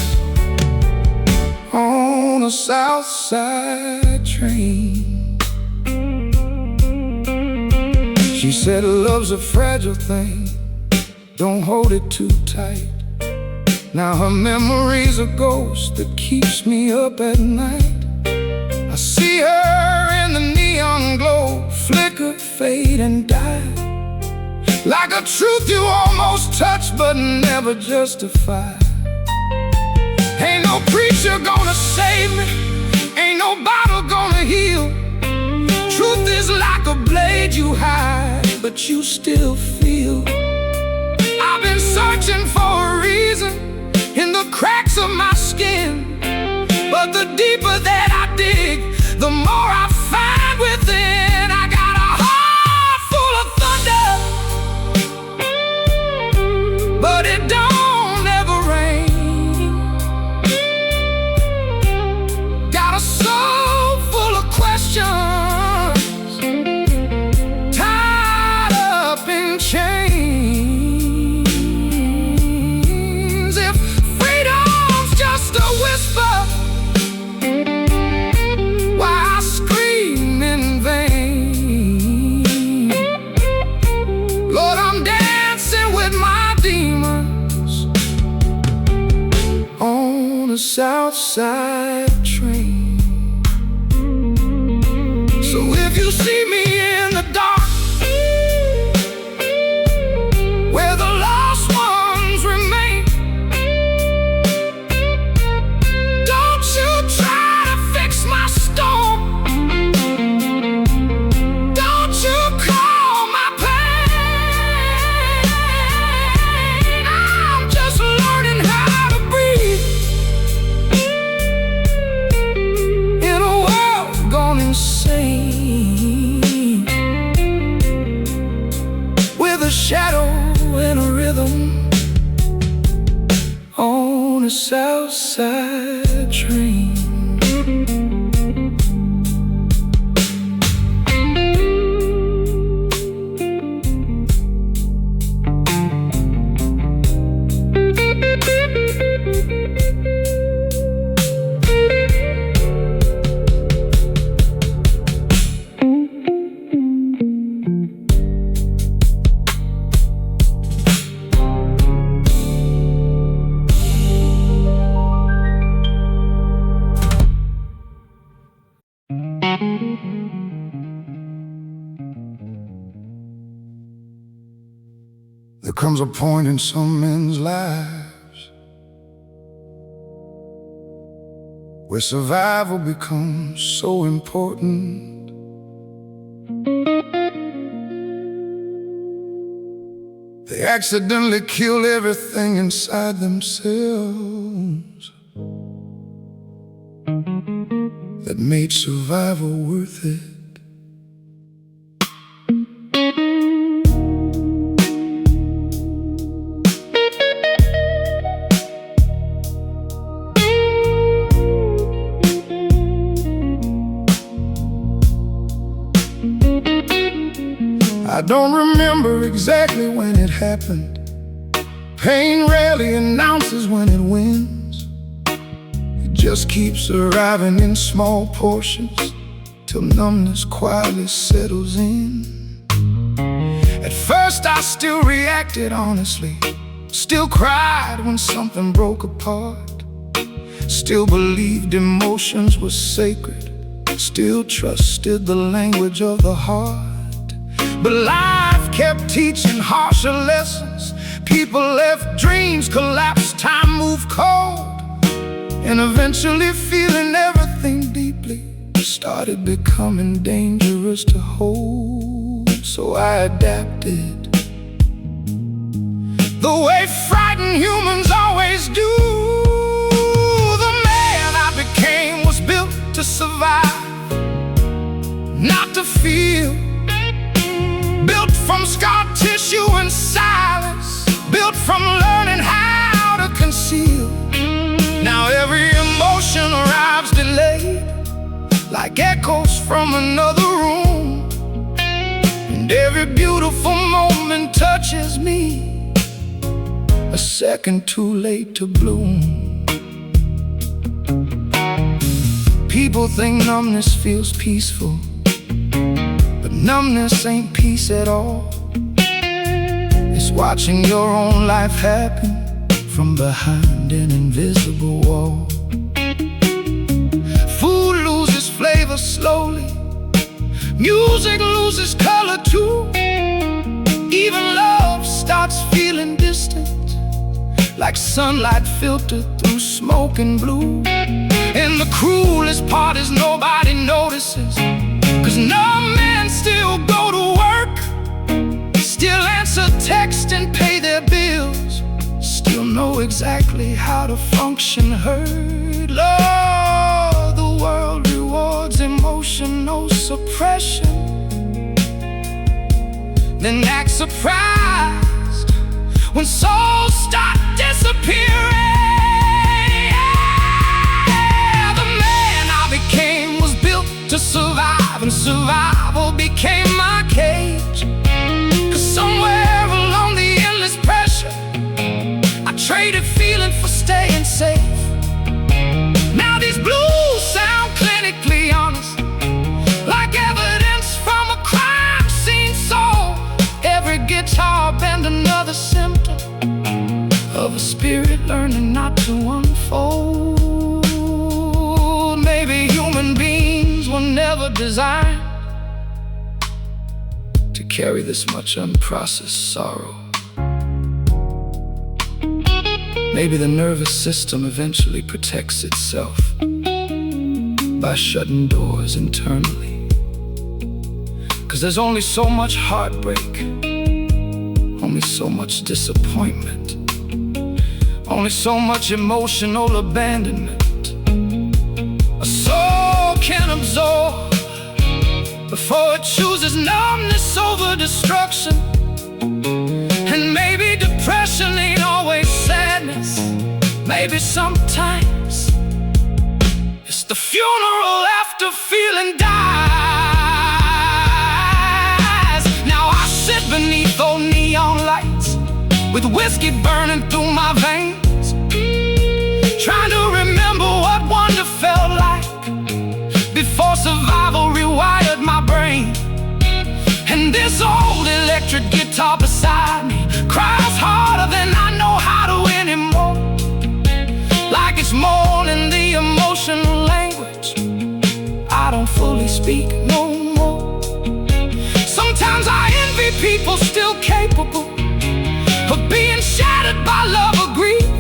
on a south side train. She said love's a fragile thing, don't hold it too tight. Now her memory's a ghost that keeps me up at night. I see her in the neon glow, flicker, fade, and die, like a truth you almost touch but never justify. Ain't no preacher gonna save me, ain't no bottle gonna heal. Truth is like a blade you hide, but you still feel. I've I've been searching for a reason in the cracks of my skin, but the deeper that I dig, the more I find within. I got a heart full of thunder, but it don't ever rain. Got a soul full of questions, tied up in chains. If freedom's just a whisper, why I scream in vain? Lord, I'm dancing with my demons on a South Side train. So if you see me in the dark, where the lost ones remain, don't you try to fix my storm. Don't you call my pain. I'm just learning how to breathe in a world gone insane, with a shadow and a rhythm on a South Side train. There comes a point in some men's lives where survival becomes so important. They accidentally kill everything inside themselves that made survival worth it. I don't remember exactly when it happened. Pain rarely announces when it wins. It just keeps arriving in small portions till numbness quietly settles in. At first I still reacted honestly, still cried when something broke apart, still believed emotions were sacred, still trusted the language of the heart. But life kept teaching harsher lessons. People left, dreams collapsed, time moved cold, and eventually feeling everything deeply started becoming dangerous to hold. So I adapted the way frightened humans always do. The man I became was built to survive, not to feel. Built from scar tissue and silence, built from learning how to conceal. Now every emotion arrives delayed, like echoes from another room, and every beautiful moment touches me a second too late to bloom. People think numbness feels peaceful, but numbness ain't peace at all. It's watching your own life happen from behind an invisible wall. Food loses flavor slowly, music loses color too. Even love starts feeling distant, like sunlight filtered through smoke and blue. And the cruelest part is nobody notices, 'cause no men still go to work, still answer text and pay their bills. slowly how to function heard. Lord, the world rewards emotional suppression, then act surprised when souls start disappearing. The man I became was built to survive, and survival became my cage. 'Cause somewhere along the endless pressure, I traded feeling for staying safe. Now these blues sound clinically honest, like evidence from a crime scene soul. Every guitar bend another symptom of a spirit learning not to unfold. Maybe human beings were never designed to carry this much unprocessed sorrow. Maybe the nervous system eventually protects itself by shutting doors internally. 'Cause there's only so much heartbreak, only so much disappointment, only so much emotional abandonment a soul can absorb before it chooses numbness over destruction. And maybe depression ain't always sadness. Maybe sometimes it's the funeral after feeling dies. Now I sit beneath those neon lights with whiskey burning through my veins, trying to remember what wonder felt like before survival rewired my brain. And this old electric guitar beside me cries harder than I know how to anymore, like it's mourning the emotional language I don't fully speak no more. Sometimes I envy people still capable of being shattered by love or grief,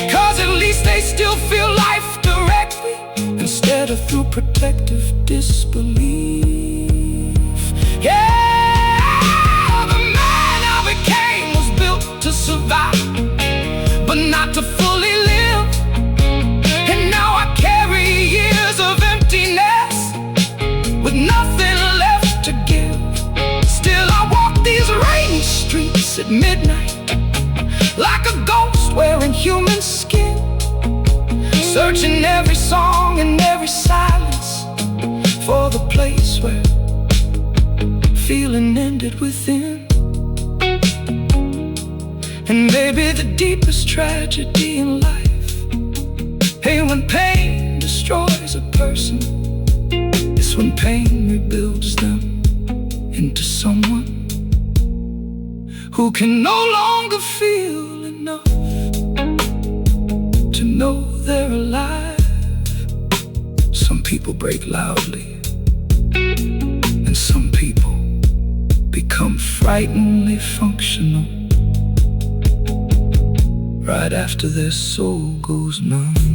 'cause at least they still feel life directly instead of through protective disbelief. Yeah, the man I became was built to survive, but not to fully live. And now I carry years of emptiness with nothing left to give. Still I walk these rainy streets at midnight like a ghost wearing human skin, searching every song and every silence for the place where feeling ended within. And maybe the deepest tragedy in life, hey, when pain destroys a person, it's when pain rebuilds them into someone who can no longer feel enough to know they're alive. Some people break loudly, and some people become frighteningly functional right after their soul goes numb.